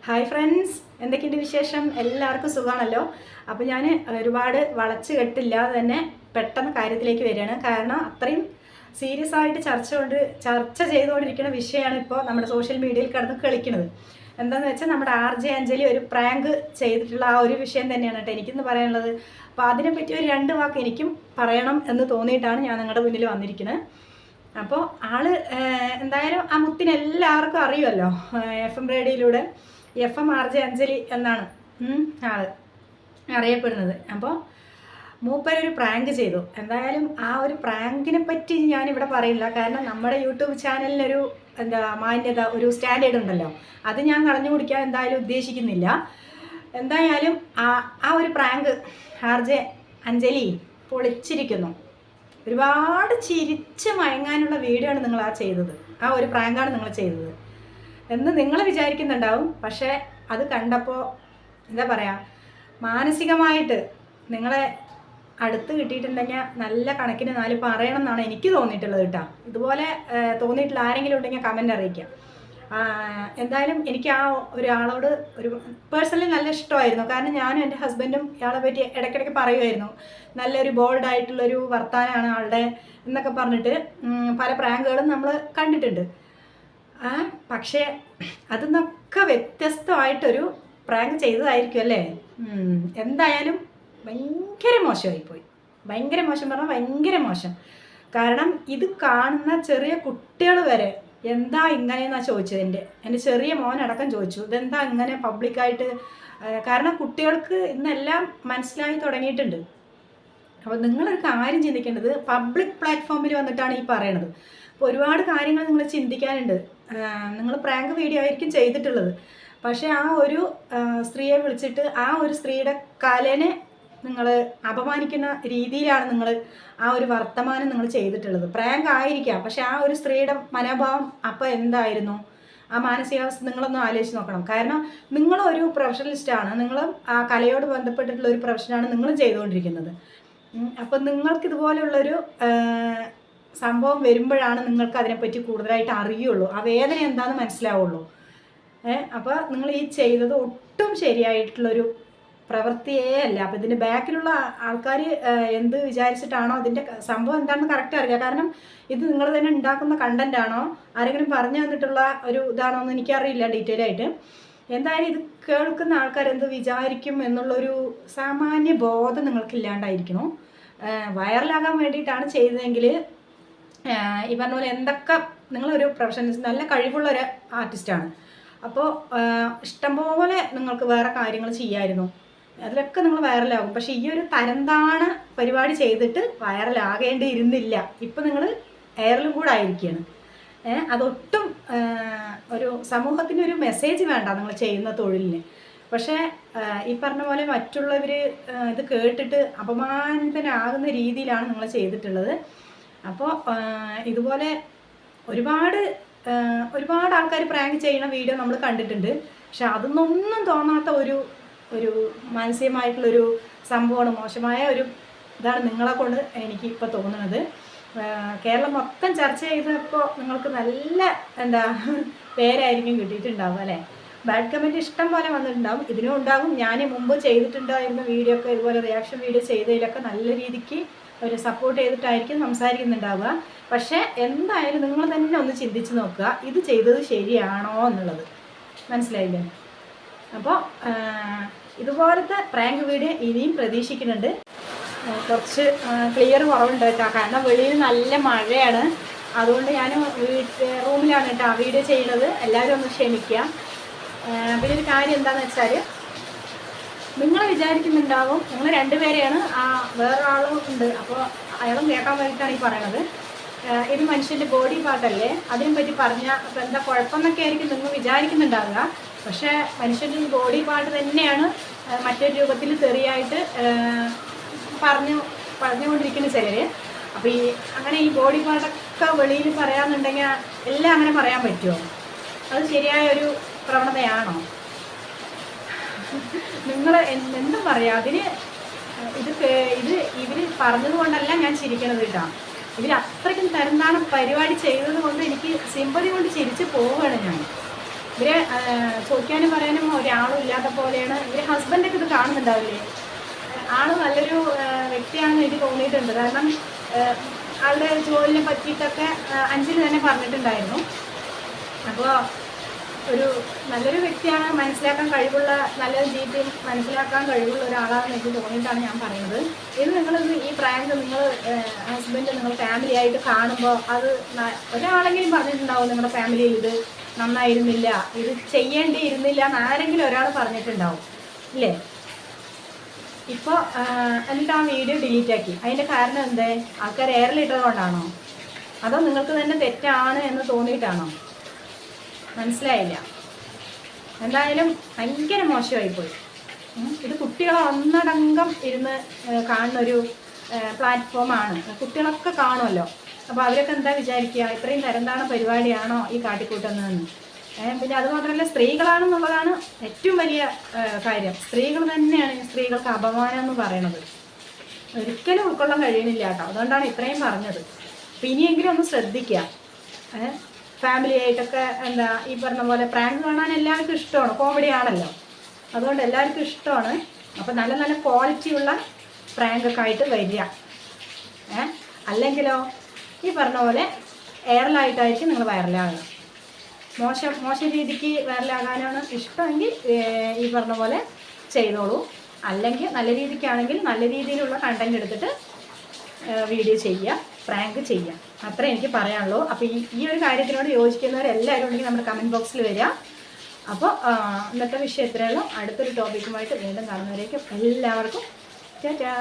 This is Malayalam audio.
ഹായ് ഫ്രണ്ട്സ്, എന്തൊക്കെയുണ്ട് വിശേഷം? എല്ലാവർക്കും സുഖമാണല്ലോ. അപ്പോൾ ഞാൻ ഒരുപാട് വളച്ച് കെട്ടില്ലാതെ തന്നെ പെട്ടെന്ന് കാര്യത്തിലേക്ക് വരികയാണ്. കാരണം അത്രയും സീരിയസ് ആയിട്ട് ചർച്ച ചെയ്തുകൊണ്ടിരിക്കുന്ന വിഷയമാണ് ഇപ്പോൾ നമ്മുടെ സോഷ്യൽ മീഡിയയിൽ കിടന്ന് കളിക്കുന്നത്. എന്താണെന്ന് വെച്ചാൽ നമ്മുടെ RJ അഞ്ജലി ഒരു പ്രാങ്ക് ചെയ്തിട്ടുള്ള ആ ഒരു വിഷയം തന്നെയാണ് കേട്ടോ എനിക്കിന്ന് പറയാനുള്ളത്. അപ്പോൾ അതിനെപ്പറ്റി ഒരു 2 വാക്ക് എനിക്കും പറയണം എന്ന് തോന്നിയിട്ടാണ് ഞാൻ നിങ്ങളുടെ മുന്നിൽ വന്നിരിക്കുന്നത്. അപ്പോൾ എന്തായാലും ആ മുത്തിന് എല്ലാവർക്കും അറിയുമല്ലോ, FM റേഡിയോയിലൂടെ FM RJ അഞ്ജലി എന്നാണ് ആള് അറിയപ്പെടുന്നത്. അപ്പോൾ മൂപ്പരൊരു പ്രാങ്ക് ചെയ്തു. എന്തായാലും ആ ഒരു പ്രാങ്കിനെ പറ്റി ഞാനിവിടെ പറയില്ല. കാരണം നമ്മുടെ യൂട്യൂബ് ചാനലിനൊരു മാന്യത, ഒരു സ്റ്റാൻഡേർഡ് ഉണ്ടല്ലോ, അത് ഞാൻ കളഞ്ഞു കുടിക്കാൻ എന്തായാലും ഉദ്ദേശിക്കുന്നില്ല. എന്തായാലും ആ ഒരു പ്രാങ്ക് RJ അഞ്ജലി പൊളിച്ചിരിക്കുന്നു. ഒരുപാട് ചിരിച്ച് മയങ്ങാനുള്ള വീഡിയോ ആണ് നിങ്ങൾ ചെയ്തത്. ആ ഒരു പ്രാങ്കാണ് നിങ്ങൾ ചെയ്തത് എന്ന് നിങ്ങൾ വിചാരിക്കുന്നുണ്ടാവും. പക്ഷേ അത് കണ്ടപ്പോൾ എന്താ പറയുക, മാനസികമായിട്ട് നിങ്ങളെ അടുത്ത് കിട്ടിയിട്ടുണ്ടെങ്കിൽ നല്ല കണക്കിന് 4 പറയണം എന്നാണ് എനിക്ക് തോന്നിയിട്ടുള്ളത് കേട്ടോ. ഇതുപോലെ തോന്നിയിട്ടുള്ള ആരെങ്കിലും ഉണ്ടെങ്കിൽ കമൻ്റ് അറിയിക്കാം. എന്തായാലും എനിക്ക് ആ ഒരാളോട് ഒരു പേഴ്സണലി നല്ല ഇഷ്ടമായിരുന്നു. കാരണം ഞാനും എൻ്റെ ഹസ്ബൻഡും ഇയാളെ പറ്റി ഇടയ്ക്കിടയ്ക്ക് പറയുമായിരുന്നു, നല്ലൊരു ബോൾഡായിട്ടുള്ളൊരു വർത്താനമാണ് ആളുടെ എന്നൊക്കെ പറഞ്ഞിട്ട് പല പ്രാങ്കുകളും നമ്മൾ കണ്ടിട്ടുണ്ട്. പക്ഷേ അതിന്നൊക്കെ വ്യത്യസ്തമായിട്ടൊരു പ്രാങ്ക് ചെയ്തതായിരിക്കും അല്ലേ. എന്തായാലും ഭയങ്കര മോശമായിപ്പോയി. ഭയങ്കര മോശം പറഞ്ഞാൽ ഭയങ്കര മോശം. കാരണം ഇത് കാണുന്ന ചെറിയ കുട്ടികൾ വരെ എന്താ ഇങ്ങനെയെന്നാണ് ചോദിച്ചത്. എൻ്റെ ചെറിയ മോനടക്കം ചോദിച്ചു, ഇതെന്താ ഇങ്ങനെ പബ്ലിക്കായിട്ട്. കാരണം കുട്ടികൾക്ക് ഇന്നെല്ലാം മനസ്സിലായി തുടങ്ങിയിട്ടുണ്ട്. അപ്പോൾ നിങ്ങളൊരു കാര്യം ചിന്തിക്കേണ്ടത്, പബ്ലിക് പ്ലാറ്റ്ഫോമിൽ വന്നിട്ടാണ് ഈ പറയണത്. അപ്പോൾ ഒരുപാട് കാര്യങ്ങൾ നിങ്ങൾ ചിന്തിക്കാനുണ്ട്. നിങ്ങൾ പ്രാങ്ക് വീഡിയോ ആയിരിക്കും ചെയ്തിട്ടുള്ളത്, പക്ഷേ ആ ഒരു സ്ത്രീയെ വിളിച്ചിട്ട് ആ ഒരു സ്ത്രീയുടെ കലനെ നിങ്ങൾ അപമാനിക്കുന്ന രീതിയിലാണ് നിങ്ങൾ ആ ഒരു വർത്തമാനം നിങ്ങൾ ചെയ്തിട്ടുള്ളത്. പ്രാങ്ക് ആയിരിക്കാം, പക്ഷെ ആ ഒരു സ്ത്രീയുടെ മനോഭാവം അപ്പോൾ എന്തായിരുന്നു, ആ മാനസികാവസ്ഥ നിങ്ങളൊന്ന് ആലോചിച്ച് നോക്കണം. കാരണം നിങ്ങളൊരു പ്രൊഫഷണലിസ്റ്റാണ്, നിങ്ങളും ആ കലയോട് ബന്ധപ്പെട്ടിട്ടുള്ള ഒരു പ്രൊഫഷനാണ് നിങ്ങളും ചെയ്തുകൊണ്ടിരിക്കുന്നത്. അപ്പം നിങ്ങൾക്കിതുപോലുള്ളൊരു സംഭവം വരുമ്പോഴാണ് നിങ്ങൾക്ക് അതിനെപ്പറ്റി കൂടുതലായിട്ട് അറിയുള്ളൂ, ആ വേദന എന്താണെന്ന് മനസ്സിലാവുള്ളൂ. അപ്പോൾ നിങ്ങൾ ഈ ചെയ്തത് ഒട്ടും ശരിയായിട്ടുള്ളൊരു പ്രവൃത്തിയേ അല്ല. അപ്പോൾ ഇതിൻ്റെ ബാക്കിലുള്ള ആൾക്കാർ എന്ത് വിചാരിച്ചിട്ടാണോ, അതിൻ്റെ സംഭവം എന്താണെന്ന് കറക്റ്റ് അറിയില്ല. കാരണം ഇത് നിങ്ങൾ തന്നെ ഉണ്ടാക്കുന്ന കണ്ടൻ്റ് ആണോ, ആരെങ്കിലും പറഞ്ഞു തന്നിട്ടുള്ള ഒരു ഇതാണോ എന്ന് എനിക്കറിയില്ല ഡീറ്റെയിൽ ആയിട്ട്. എന്തായാലും ഇത് കേൾക്കുന്ന ആൾക്കാർ എന്ത് വിചാരിക്കും എന്നുള്ളൊരു സാമാന്യ ബോധം നിങ്ങൾക്കില്ലാണ്ടായിരിക്കണം. വൈറലാകാൻ വേണ്ടിയിട്ടാണ് ചെയ്തതെങ്കിൽ ഈ പറഞ്ഞ പോലെ എന്തൊക്കെ, നിങ്ങളൊരു പ്രൊഫഷണലിസ്റ്റ്, നല്ല കഴിവുള്ള ഒരു ആർട്ടിസ്റ്റാണ്. അപ്പോൾ ഇഷ്ടംപോലെ നിങ്ങൾക്ക് വേറെ കാര്യങ്ങൾ ചെയ്യാമായിരുന്നു, അതിലൊക്കെ നിങ്ങൾ വൈറലാകും. പക്ഷേ ഈ ഒരു തരംതാണ പരിപാടി ചെയ്തിട്ട് വൈറലാകേണ്ടിയിരുന്നില്ല. ഇപ്പം നിങ്ങൾ എയറിലും കൂടെ ആയിരിക്കുകയാണ്. അതൊട്ടും ഒരു സമൂഹത്തിനൊരു മെസ്സേജ് വേണ്ട നിങ്ങൾ ചെയ്യുന്ന തൊഴിലിന്. പക്ഷേ ഈ പറഞ്ഞ പോലെ മറ്റുള്ളവർ ഇത് കേട്ടിട്ട് അപമാനിതനാകുന്ന രീതിയിലാണ് നിങ്ങൾ ചെയ്തിട്ടുള്ളത്. അപ്പോൾ ഇതുപോലെ ഒരുപാട് ആൾക്കാർ പ്രാങ്ക് ചെയ്യുന്ന വീഡിയോ നമ്മൾ കണ്ടിട്ടുണ്ട്. പക്ഷെ അതൊന്നും തോന്നാത്ത ഒരു മാനസികമായിട്ടുള്ളൊരു സംഭവമാണ്, മോശമായ ഒരു ഇതാണ് നിങ്ങളെ കൊണ്ട് എനിക്കിപ്പോൾ തോന്നുന്നത്. കേരളം മൊത്തം ചർച്ച ചെയ്തപ്പോൾ നിങ്ങൾക്ക് നല്ല പേരായിരിക്കും കിട്ടിയിട്ടുണ്ടാവും അല്ലേ. ബാഡ് കമൻറ്റ് ഇഷ്ടം പോലെ വന്നിട്ടുണ്ടാവും, ഇതിനും ഉണ്ടാകും. ഞാൻ മുമ്പ് ചെയ്തിട്ടുണ്ടായിരുന്ന വീഡിയോ ഒക്കെ ഇതുപോലെ റിയാക്ഷൻ വീഡിയോ ചെയ്തതിലൊക്കെ നല്ല രീതിക്ക് ഒരു സപ്പോർട്ട് ചെയ്തിട്ടായിരിക്കും സംസാരിക്കുന്നുണ്ടാവുക. പക്ഷേ എന്തായാലും നിങ്ങൾ തന്നെ ഒന്ന് ചിന്തിച്ച് നോക്കുക, ഇത് ചെയ്തത് ശരിയാണോ എന്നുള്ളത്. മനസ്സിലായില്ലേ? അപ്പോൾ ഇതുപോലത്തെ പ്രാങ്ക് വീഡിയോ ഇനിയും പ്രതീക്ഷിക്കുന്നുണ്ട്. കുറച്ച് ക്ലിയർ കുറവുണ്ട് കേട്ടോ, കാരണം വെളിയിൽ നല്ല മഴയാണ്. അതുകൊണ്ട് ഞാൻ റൂമിലാണ് കേട്ടോ വീഡിയോ ചെയ്യുന്നത്. എല്ലാവരും ഒന്ന് ക്ഷമിക്കുക. പിന്നെ ഒരു കാര്യം എന്താണെന്ന് വെച്ചാൽ, നിങ്ങൾ വിചാരിക്കുന്നുണ്ടാവും നിങ്ങൾ 2 പേരെയാണ്, വേറൊരാളും ഉണ്ട്. അപ്പോൾ അയാളും കേൾക്കാൻ വേണ്ടിയിട്ടാണ് ഈ പറയണത്. ഇത് മനുഷ്യൻ്റെ ബോഡി പാർട്ടല്ലേ, അതിനെപ്പറ്റി പറഞ്ഞാൽ അപ്പോൾ എന്താ കുഴപ്പമെന്നൊക്കെ ആയിരിക്കും നിങ്ങൾ വിചാരിക്കുന്നുണ്ടാവുക. പക്ഷേ മനുഷ്യൻ്റെ ഈ ബോഡി പാർട്ട് തന്നെയാണ് മറ്റൊരു രൂപത്തിൽ തെറിയായിട്ട് പറഞ്ഞുകൊണ്ടിരിക്കുന്ന ചിലർ. അപ്പോൾ അങ്ങനെ ഈ ബോഡി പാർട്ടൊക്കെ വെളിയിൽ പറയാമെന്നുണ്ടെങ്കിൽ എല്ലാം അങ്ങനെ പറയാൻ പറ്റുമോ? അത് ശരിയായ ഒരു പ്രവണതയാണോ? നിങ്ങൾ എന്തും പറയാം. ഇവർ പറഞ്ഞത് കൊണ്ടല്ല ഞാൻ ചിരിക്കണത് കേട്ടോ. ഇവർ അത്രയ്ക്കും തരംതാണ പരിപാടി ചെയ്തത് കൊണ്ട് എനിക്ക് സിമ്പതി കൊണ്ട് ചിരിച്ച് പോവുകയാണ് ഞാൻ. ഇവരെ ചോദിക്കാനും പറയാനും ഒരാളും ഇല്ലാത്ത പോലെയാണ്. ഇവര് ഹസ്ബൻഡൊക്കെ ഇത് കാണുന്നുണ്ടാവില്ലേ, ആള് നല്ലൊരു വ്യക്തിയാണെന്ന് എനിക്ക് തോന്നിയിട്ടുണ്ട്. കാരണം ആളുടെ ജോലിനെ പറ്റിയിട്ടൊക്കെ അഞ്ജലി തന്നെ പറഞ്ഞിട്ടുണ്ടായിരുന്നു. അപ്പോൾ ഒരു നല്ലൊരു വ്യക്തിയാണ്, മനസ്സിലാക്കാൻ കഴിവുള്ള, നല്ല രീതിയിൽ മനസ്സിലാക്കാൻ കഴിവുള്ള ഒരാളാണെന്ന് എനിക്ക് തോന്നിയിട്ടാണ് ഞാൻ പറയുന്നത്. ഇത് നിങ്ങളിത് ഈ പ്രാങ്ക് നിങ്ങൾ ഹസ്ബൻഡ് നിങ്ങൾ ഫാമിലി ആയിട്ട് കാണുമ്പോൾ അത് ഒരാളെങ്കിലും പറഞ്ഞിട്ടുണ്ടാവും നിങ്ങളുടെ ഫാമിലിയിൽ ഇത് നന്നായിരുന്നില്ല, ഇത് ചെയ്യേണ്ടിയിരുന്നില്ല എന്ന് ആരെങ്കിലും ഒരാൾ പറഞ്ഞിട്ടുണ്ടാവും ഇല്ലേ? ഇപ്പോൾ എന്നിട്ട് ആ വീഡിയോ ഡിലീറ്റ് ആക്കി. അതിൻ്റെ കാരണം എന്തേ? ആൾക്കാർ എയറിലിട്ടത് കൊണ്ടാണോ, അതോ നിങ്ങൾക്ക് തന്നെ തെറ്റാണ് എന്ന് തോന്നിയിട്ടാണോ? മനസ്സിലായില്ല. എന്തായാലും ഭയങ്കര മോശമായിപ്പോയി. ഇത് കുട്ടികളെ ഒന്നടങ്കം ഇരുന്ന് കാണുന്നൊരു പ്ലാറ്റ്ഫോമാണ്. കുട്ടികളൊക്കെ കാണുമല്ലോ. അപ്പോൾ അവരൊക്കെ എന്താ വിചാരിക്കുക, ഇത്രയും തരംതാണ പരിപാടിയാണോ ഈ കാട്ടിക്കൂട്ടുന്നതെന്ന്. പിന്നെ അതുമാത്രമല്ല, സ്ത്രീകളാണെന്നുള്ളതാണ് ഏറ്റവും വലിയ കാര്യം. സ്ത്രീകൾ തന്നെയാണ് സ്ത്രീകൾക്ക് അപമാനം എന്ന് പറയുന്നത്. ഒരിക്കലും ഉൾക്കൊള്ളാൻ കഴിയുന്നില്ല കേട്ടോ. അതുകൊണ്ടാണ് ഇത്രയും പറഞ്ഞത്. അപ്പം ഇനിയെങ്കിലും ഒന്ന് ശ്രദ്ധിക്കുക. ഫാമിലി ആയിട്ടൊക്കെ എന്താ ഈ പറഞ്ഞ പോലെ പ്രാങ്ക് കാണാൻ എല്ലാവർക്കും ഇഷ്ടമാണ്, കോമഡി ആണല്ലോ, അതുകൊണ്ട് എല്ലാവർക്കും ഇഷ്ടമാണ്. അപ്പം നല്ല നല്ല ക്വാളിറ്റിയുള്ള പ്രാങ്കൊക്കെ ആയിട്ട് വരിക. അല്ലെങ്കിലോ ഈ പറഞ്ഞ പോലെ എയറിലായിട്ടായിരിക്കും നിങ്ങൾ വൈറലാകുക. മോശം രീതിക്ക് വൈറലാകാനാണ് ഇഷ്ടമെങ്കിൽ ഈ പറഞ്ഞ പോലെ ചെയ്തോളൂ. അല്ലെങ്കിൽ നല്ല രീതിക്കാണെങ്കിൽ നല്ല രീതിയിലുള്ള കണ്ടന്റ് എടുത്തിട്ട് വീഡിയോ ചെയ്യുക, പ്രാങ്ക് ചെയ്യുക. അത്രേ എനിക്ക് പറയാനുള്ളൂ. അപ്പോൾ ഈ ഒരു കാര്യത്തിനോട് യോജിക്കുന്നവരെല്ലാവരും ഉണ്ടെങ്കിൽ നമ്മുടെ കമൻറ്റ് ബോക്സിൽ വരിക. അപ്പോൾ ഇന്നത്തെ വിഷയം ഇത്രയുള്ളൂ. അടുത്തൊരു ടോപ്പിക്കുമായിട്ട് വീണ്ടും കാണുന്നവരേക്കും എല്ലാവർക്കും ടാറ്റാ.